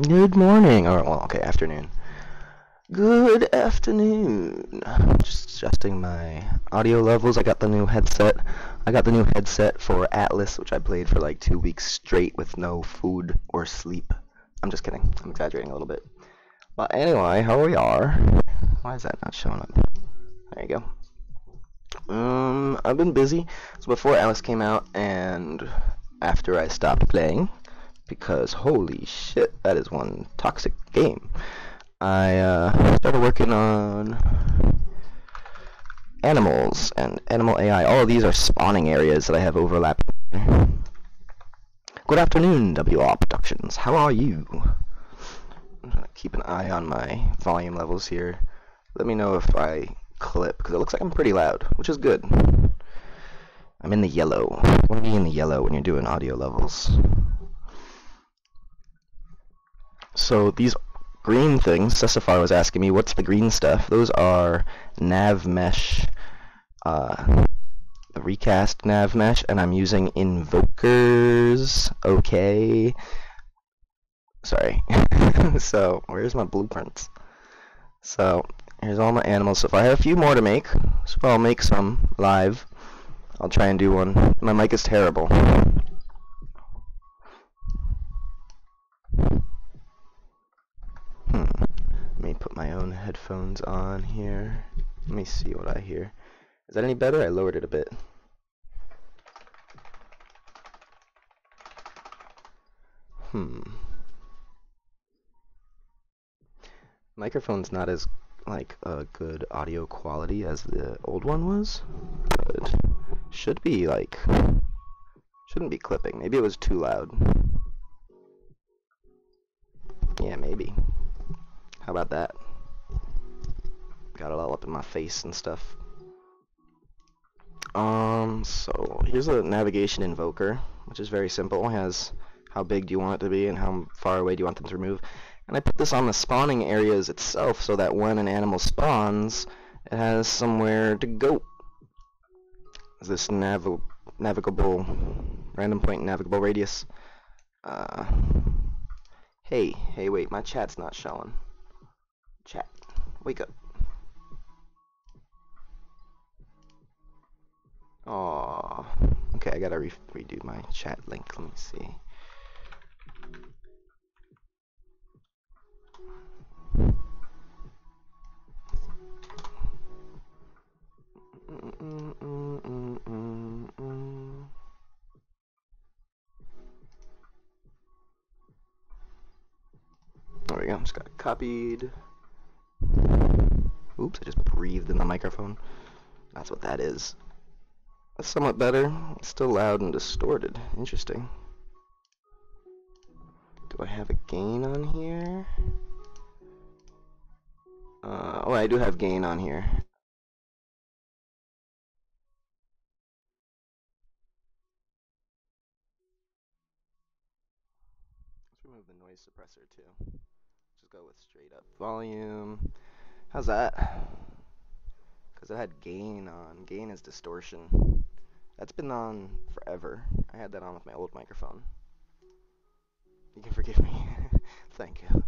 Good morning, or well, okay, afternoon. Good afternoon. Just adjusting my audio levels. I got the new headset. I got the new headset for Atlas, which I played for like 2 weeks straight with no food or sleep. I'm just kidding. I'm exaggerating a little bit. But anyway, how we are. Why is that not showing up? There you go. I've been busy. So before Atlas came out and after I stopped playing, because holy shit, that is one toxic game. I started working on animals and animal AI. All of these are spawning areas that I have overlapping. Good afternoon, WR Productions. How are you? I'm trying to keep an eye on my volume levels here. Let me know if I clip, because it looks like I'm pretty loud, which is good. I'm in the yellow. You want to be in the yellow when you're doing audio levels. So these green things, Cessifar was asking me, what's the green stuff? Those are nav mesh, the recast nav mesh, and I'm using invokers. Okay. Sorry. So, where's my blueprints? So, here's all my animals. So if I have a few more to make, so I'll make some live. I'll try and do one. My mic is terrible. Let me put my own headphones on here. Let me see what I hear. Is that any better? I lowered it a bit. Microphone's not as like a good audio quality as the old one was, but should be like shouldn't be clipping. Maybe it was too loud. Yeah, maybe. How about that? Got it all up in my face and stuff. So here's a navigation invoker, which is very simple. It has how big do you want it to be and how far away do you want them to remove. And I put this on the spawning areas itself so that when an animal spawns, it has somewhere to go. This navigable, random point navigable radius. Hey, wait, my chat's not showing. Chat, wake up. Aww. Okay, I gotta redo my chat link. Let me see. There we go. Just got it copied. Oops, I just breathed in the microphone. That's what that is. That's somewhat better. It's still loud and distorted. Interesting. Do I have a gain on here? Oh, I do have gain on here. Let's remove the noise suppressor too. Just go with straight up volume. How's that? Because it had gain on. Gain is distortion. That's been on forever. I had that on with my old microphone. You can forgive me. Thank you.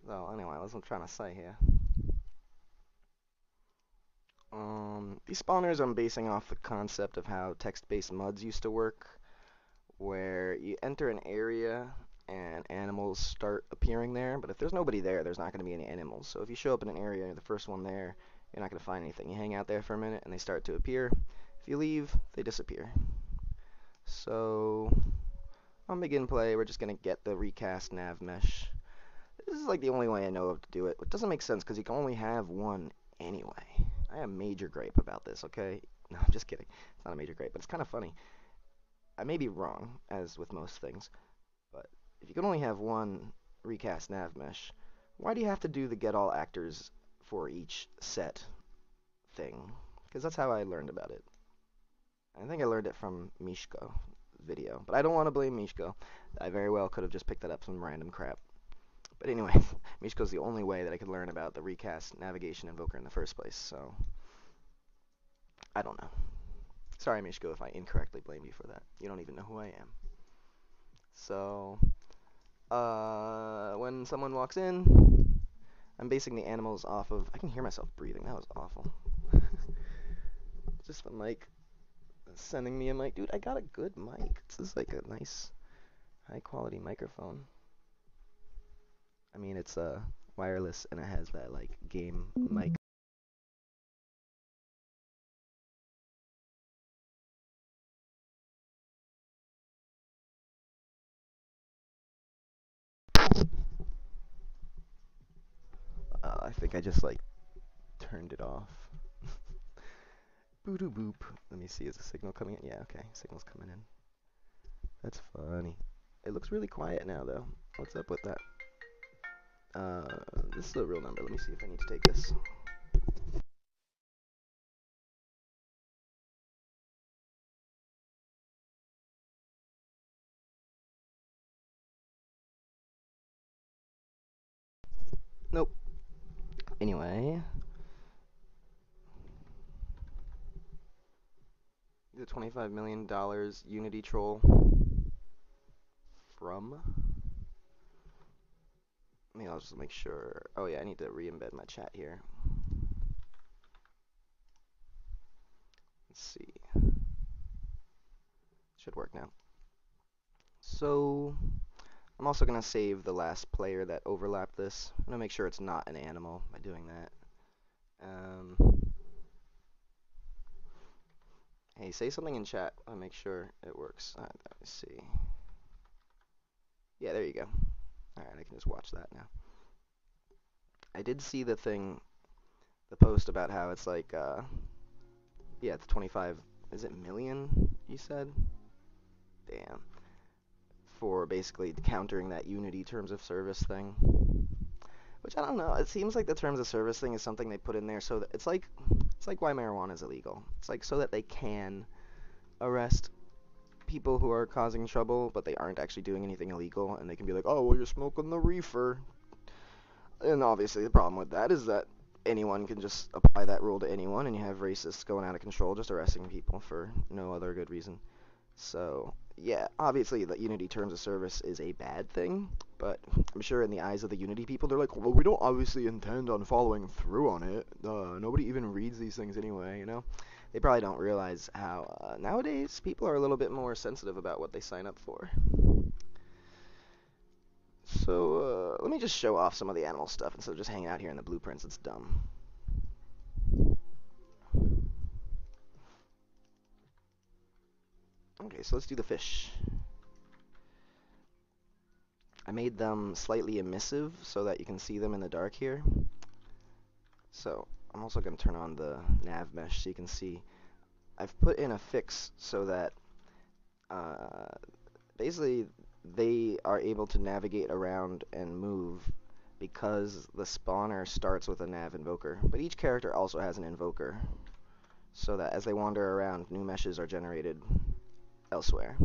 So anyway, that's what I'm trying to say here. These spawners I'm basing off the concept of how text-based MUDs used to work, where you enter an area and animals start appearing there, but if there's nobody there, there's not going to be any animals. So if you show up in an area and you're the first one there, you're not going to find anything. You hang out there for a minute and they start to appear. If you leave, they disappear. So on begin play, we're just going to get the recast nav mesh. This is like the only way I know of to do it, which doesn't make sense because you can only have one anyway. I have major gripe about this, okay? No, I'm just kidding. It's not a major gripe, but it's kind of funny. I may be wrong, as with most things, but if you can only have one recast nav mesh, why do you have to do the get all actors for each set thing? Because that's how I learned about it. I think I learned it from Mishko video, but I don't want to blame Mishko. I very well could have just picked that up some random crap. But anyway, Mishko's the only way that I could learn about the recast navigation invoker in the first place, so I don't know. Sorry, Mishko, if I incorrectly blame you for that. You don't even know who I am. So, when when someone walks in, I'm basing the animals off of... I can hear myself breathing. That was awful. Just the mic sending me a mic. Dude, I got a good mic. This is like a nice, high-quality microphone. I mean, it's wireless, and it has that, like, game mic. I think I just, like, turned it off. Boo doo boop. Let me see, is the signal coming in? Yeah, okay, signal's coming in. That's funny. It looks really quiet now, though. What's up with that? This is a real number. Let me see if I need to take this. Nope. Anyway. The $25 million Unity troll from... Maybe I'll just make sure... Oh yeah, I need to re-embed my chat here. Let's see. Should work now. So... I'm also going to save the last player that overlapped this. I'm going to make sure it's not an animal by doing that. Hey, say something in chat. I'll make sure it works. Let me see. Yeah, there you go. Alright, I can just watch that now. I did see the post about how it's like, yeah, it's 25, is it million, you said? Damn. For basically countering that Unity terms of service thing. Which, I don't know, it seems like the terms of service thing is something they put in there so that, it's like why marijuana is illegal. It's like so that they can arrest people who are causing trouble, but they aren't actually doing anything illegal, and they can be like, oh, well, you're smoking the reefer. And obviously the problem with that is that anyone can just apply that rule to anyone, and you have racists going out of control just arresting people for no other good reason. So, yeah, obviously the Unity terms of service is a bad thing, but I'm sure in the eyes of the Unity people, they're like, well, we don't obviously intend on following through on it. Nobody even reads these things anyway, you know? They probably don't realize how nowadays people are a little bit more sensitive about what they sign up for. So, let me just show off some of the animal stuff instead of just hanging out here in the blueprints. It's dumb. Okay, so let's do the fish. I made them slightly emissive so that you can see them in the dark here. So, I'm also going to turn on the nav mesh so you can see. I've put in a fix so that basically they are able to navigate around and move because the spawner starts with a nav invoker. But each character also has an invoker, so that as they wander around, new meshes are generated elsewhere.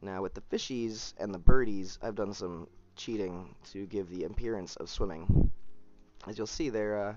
Now with the fishies and the birdies, I've done some cheating to give the appearance of swimming. As you'll see, it's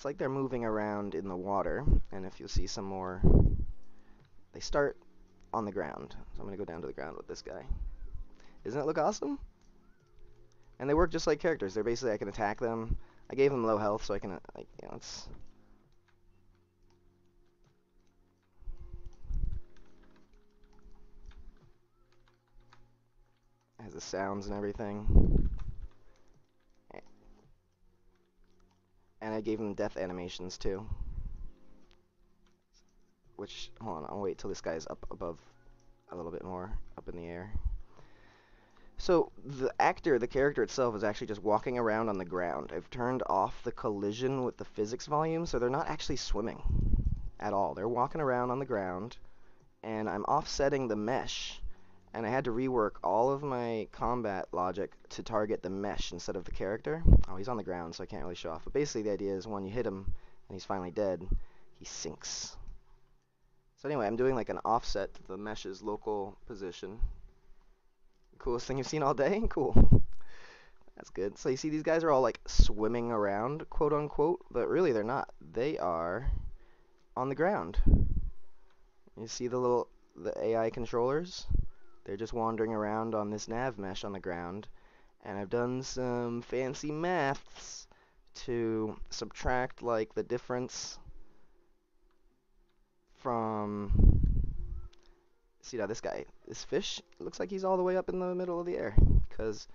like they're moving around in the water, and if you'll see some more, they start on the ground. So I'm going to go down to the ground with this guy. Doesn't it look awesome? And they work just like characters. They're basically, I can attack them. I gave them low health, so I can, like, you know, it's... It has the sounds and everything. And I gave them death animations, too. Which, hold on, I'll wait till this guy's up above a little bit more, up in the air. So, the character itself is actually just walking around on the ground. I've turned off the collision with the physics volume, so they're not actually swimming at all. They're walking around on the ground, and I'm offsetting the mesh, and I had to rework all of my combat logic to target the mesh instead of the character. Oh, he's on the ground, so I can't really show off. But basically the idea is when you hit him, and he's finally dead, he sinks. So anyway, I'm doing like an offset to the mesh's local position. Coolest thing you've seen all day? Cool. That's good. So you see these guys are all like swimming around, quote unquote, but really they're not. They are on the ground. You see the AI controllers? They're just wandering around on this nav mesh on the ground, And I've done some fancy maths to subtract like the difference from, see now this guy, this fish looks like he's all the way up in the middle of the air because